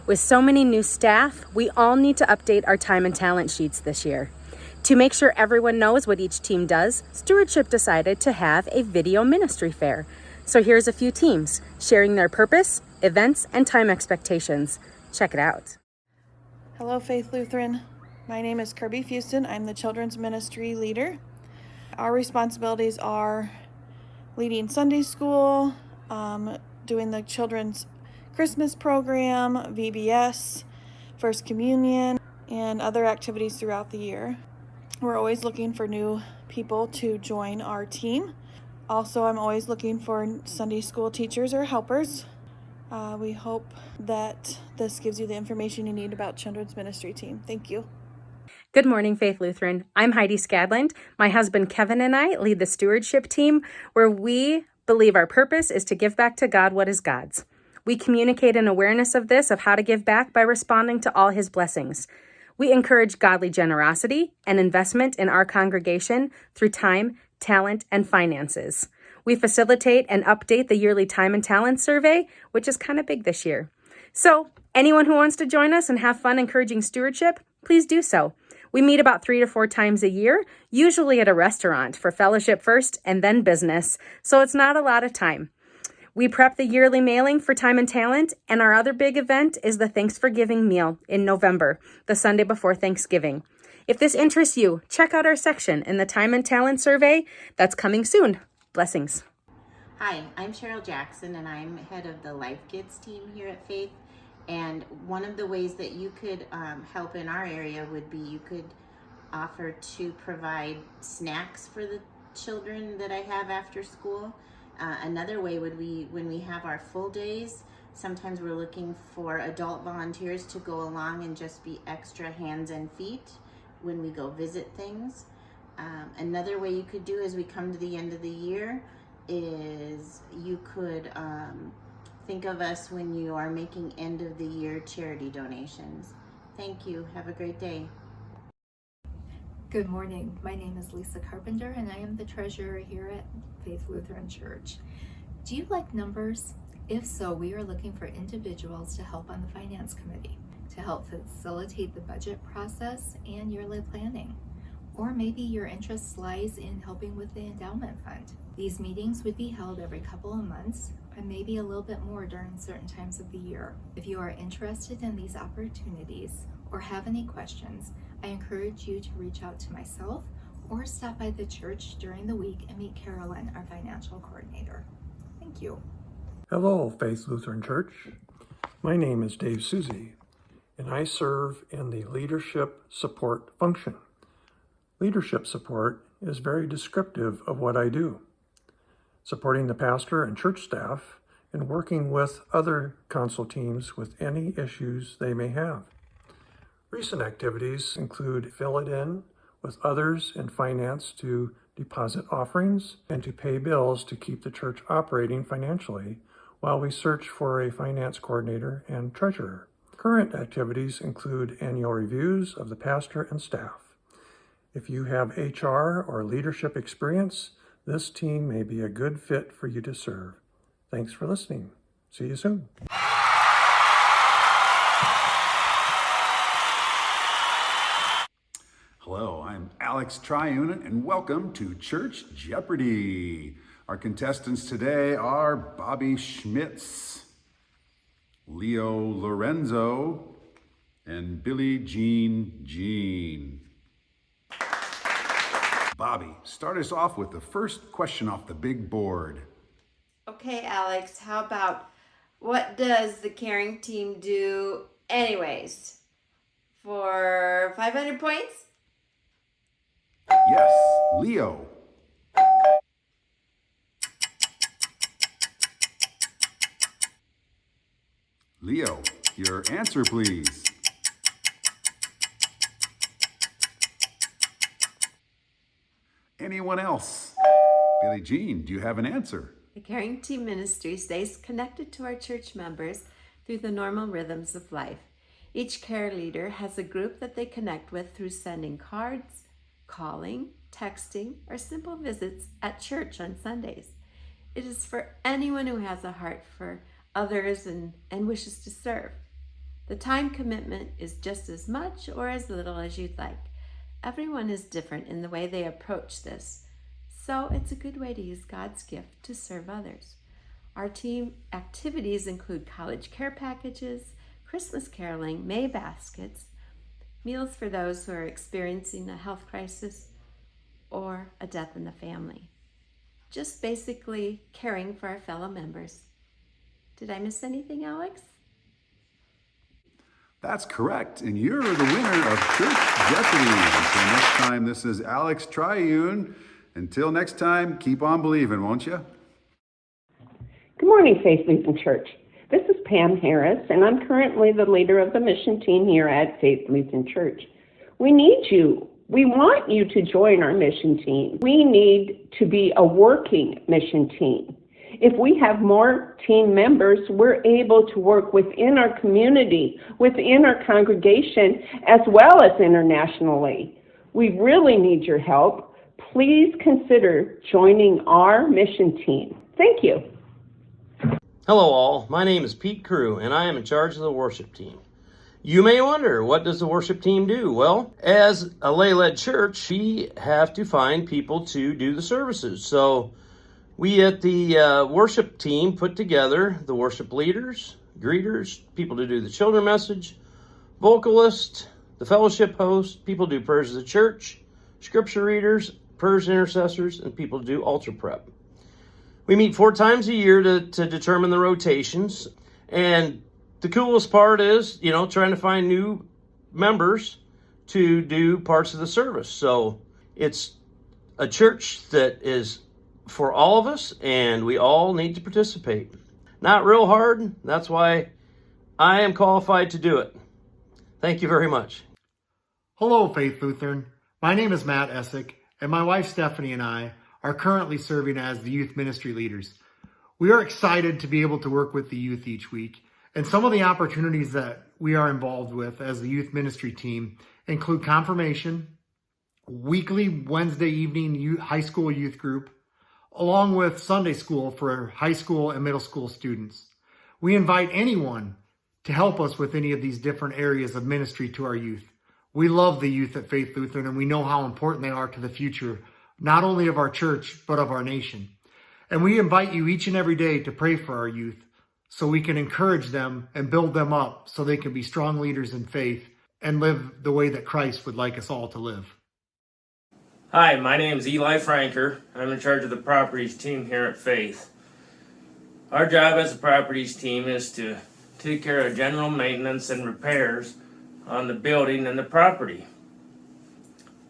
With so many new staff, we all need to update our time and talent sheets this year. To make sure everyone knows what each team does, Stewardship decided to have a video ministry fair. So here's a few teams sharing their purpose, events, and time expectations. Check it out. Hello, Faith Lutheran. My name is Kirby Fuston. I'm the children's ministry leader. Our responsibilities are leading Sunday school, doing the children's Christmas program, VBS, First Communion, and other activities throughout the year. We're always looking for new people to join our team. Also, I'm always looking for Sunday school teachers or helpers. We hope that this gives you the information you need about children's ministry team. Thank you. Good morning, Faith Lutheran. I'm Heidi Scadland. My husband Kevin and I lead the Stewardship team, where we believe our purpose is to give back to God what is God's. We communicate an awareness of this, of how to give back by responding to all his blessings. We encourage godly generosity and investment in our congregation through time, talent, and finances. We facilitate and update the yearly time and talent survey, which is kind of big this year. So anyone who wants to join us and have fun encouraging stewardship, please do so. We meet about 3 to 4 times a year, usually at a restaurant for fellowship first and then business, so it's not a lot of time. We prep the yearly mailing for time and talent, and our other big event is the Thanks for Giving meal in November, the Sunday before Thanksgiving. If this interests you, check out our section in the time and talent survey that's coming soon. Blessings. Hi, I'm Cheryl Jackson, and I'm head of the LifeKids team here at Faith. And one of the ways that you could help in our area would be you could offer to provide snacks for the children that I have after school. Another way would be when we have our full days, sometimes we're looking for adult volunteers to go along and just be extra hands and feet when we go visit things. Another way you could do as we come to the end of the year is you could think of us when you are making end of the year charity donations. Thank you. Have a great day. Good morning. My name is Lisa Carpenter, and I am the treasurer here at Faith Lutheran Church. Do you like numbers? If so, we are looking for individuals to help on the finance committee, to help facilitate the budget process and yearly planning. Or maybe your interest lies in helping with the endowment fund. These meetings would be held every couple of months, and maybe a little bit more during certain times of the year. If you are interested in these opportunities or have any questions, I encourage you to reach out to myself or stop by the church during the week and meet Carolyn, our financial coordinator. Thank you. Hello, Faith Lutheran Church. My name is Dave Suzy, and I serve in the leadership support function. Leadership support is very descriptive of what I do, supporting the pastor and church staff and working with other council teams with any issues they may have. Recent activities include fill it in with others in finance to deposit offerings and to pay bills to keep the church operating financially while we search for a finance coordinator and treasurer. Current activities include annual reviews of the pastor and staff. If you have HR or leadership experience, this team may be a good fit for you to serve. Thanks for listening. See you soon. Hello, I'm Alex Triunen, and welcome to Church Jeopardy. Our contestants today are Bobby Schmitz, Leo Lorenzo, and Billie Jean. Bobby, start us off with the first question off the big board. Okay, Alex, how about what does the caring team do anyways? For 500 points? Yes, Leo. Leo, your answer, please. Anyone else? Billie Jean, do you have an answer? The Caring Team Ministry stays connected to our church members through the normal rhythms of life. Each care leader has a group that they connect with through sending cards, calling, texting, or simple visits at church on Sundays. It is for anyone who has a heart for others and wishes to serve. The time commitment is just as much or as little as you'd like. Everyone is different in the way they approach this, so it's a good way to use God's gift to serve others. Our team activities include college care packages, Christmas caroling, May baskets, meals for those who are experiencing a health crisis or a death in the family. Just basically caring for our fellow members. Did I miss anything, Alex? That's correct. And you're the winner of Church Jeopardy. Until next time, this is Alex Triune. Until next time, keep on believing, won't you? Good morning, Faith Lutheran Church. This is Pam Harris, and I'm currently the leader of the mission team here at Faith Lutheran Church. We need you. We want you to join our mission team. We need to be a working mission team. If we have more team members, we're able to work within our community, within our congregation, as well as internationally. We really need your help. Please consider joining our mission team. Thank you. Hello all, my name is Pete Crew and I am in charge of the worship team. You may wonder, what does the worship team do? Well, as a lay-led church, we have to find people to do the services. So we at the worship team put together the worship leaders, greeters, people to do the children message, vocalist, the fellowship host, people do prayers of the church, scripture readers, prayers intercessors, and people do altar prep. We meet 4 times a year to determine the rotations, and the coolest part is, trying to find new members to do parts of the service. So it's a church that is for all of us, and we all need to participate. Not real hard. That's why I am qualified to do it. Thank you very much. Hello, Faith Lutheran. My name is Matt Essick, and my wife Stephanie and I are currently serving as the youth ministry leaders. We are excited to be able to work with the youth each week, and some of the opportunities that we are involved with as the youth ministry team include confirmation, weekly Wednesday evening high school youth group, along with Sunday school for high school and middle school students. We invite anyone to help us with any of these different areas of ministry to our youth. We love the youth at Faith Lutheran, and we know how important they are to the future, not only of our church, but of our nation. And we invite you each and every day to pray for our youth so we can encourage them and build them up so they can be strong leaders in faith and live the way that Christ would like us all to live. Hi, my name is Eli Franker. I'm in charge of the properties team here at Faith. Our job as a properties team is to take care of general maintenance and repairs on the building and the property.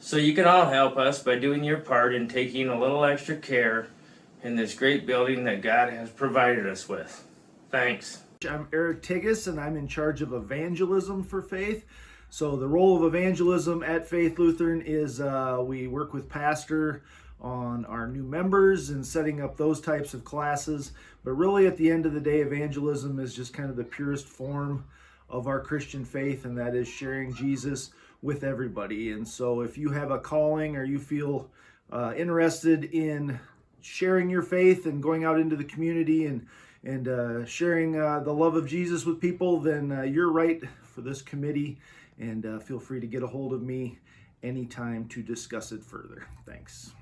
So you can all help us by doing your part in taking a little extra care in this great building that God has provided us with. Thanks. I'm Eric Tigges, and I'm in charge of evangelism for Faith. So the role of evangelism at Faith Lutheran is we work with Pastor on our new members and setting up those types of classes. But really at the end of the day, evangelism is just kind of the purest form of our Christian faith, and that is sharing Jesus with everybody. And so if you have a calling or you feel interested in sharing your faith and going out into the community and sharing the love of Jesus with people, then you're right for this committee. And feel free to get a hold of me anytime to discuss it further. Thanks.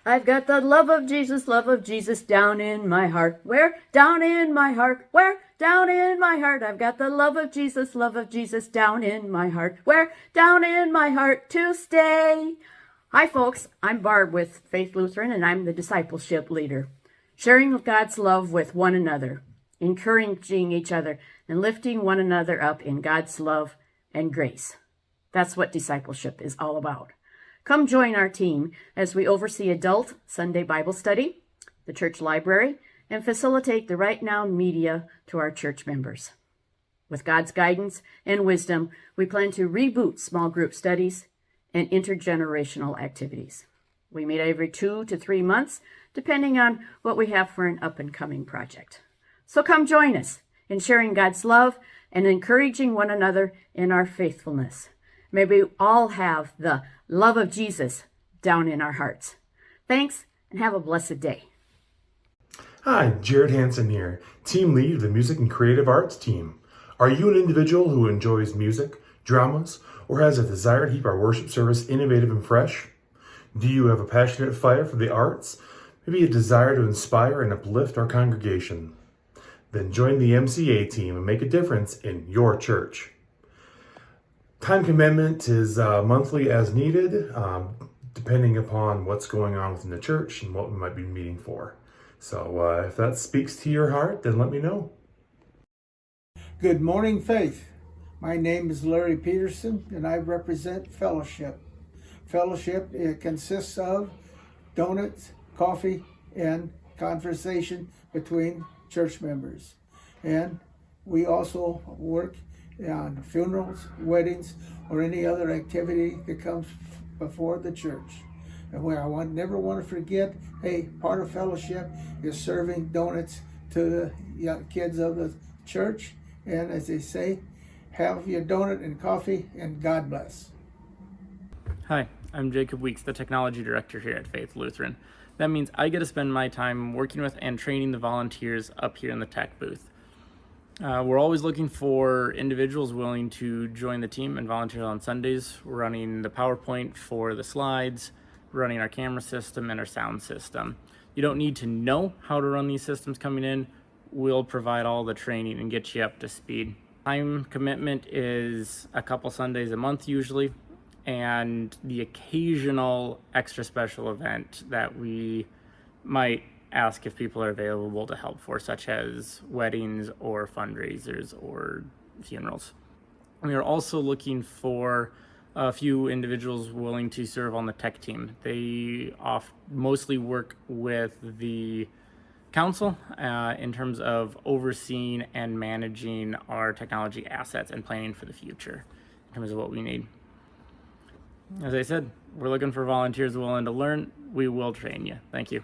I've got the love of Jesus down in my heart. Where? Down in my heart. Where? Down in my heart. I've got the love of Jesus down in my heart. Where? Down in my heart to stay. Hi folks, I'm Barb with Faith Lutheran, and I'm the discipleship leader. Sharing God's love with one another, encouraging each other, and lifting one another up in God's love and grace. That's what discipleship is all about. Come join our team as we oversee adult Sunday Bible study, the church library, and facilitate the Right Now media to our church members. With God's guidance and wisdom, we plan to reboot small group studies and intergenerational activities. We meet every 2 to 3 months, depending on what we have for an up-and-coming project. So come join us in sharing God's love and encouraging one another in our faithfulness. May we all have the love of Jesus down in our hearts. Thanks, and have a blessed day. Hi, Jared Hansen here, team lead of the Music and Creative Arts team. Are you an individual who enjoys music, dramas, or has a desire to keep our worship service innovative and fresh? Do you have a passionate fire for the arts? Maybe a desire to inspire and uplift our congregation? Then join the MCA team and make a difference in your church. Time commitment is monthly as needed, depending upon what's going on within the church and what we might be meeting for. So if that speaks to your heart, then let me know. Good morning, Faith. My name is Larry Peterson, and I represent Fellowship. Fellowship, it consists of donuts, coffee, and conversation between church members. And we also work on funerals, weddings, or any other activity that comes before the church. And where never want to forget, hey, part of Fellowship is serving donuts to the young kids of the church. And as they say, have your donut and coffee, and God bless. Hi, I'm Jacob Weeks, the Technology Director here at Faith Lutheran. That means I get to spend my time working with and training the volunteers up here in the tech booth. We're always looking for individuals willing to join the team and volunteer on Sundays. We're running the PowerPoint for the slides, running our camera system and our sound system. You don't need to know how to run these systems coming in. We'll provide all the training and get you up to speed. Time commitment is a couple Sundays a month usually, and the occasional extra special event that we might ask if people are available to help for, such as weddings or fundraisers or funerals. We are also looking for a few individuals willing to serve on the tech team. They mostly work with the council in terms of overseeing and managing our technology assets and planning for the future in terms of what we need. As I said, we're looking for volunteers willing to learn. We will train you. Thank you.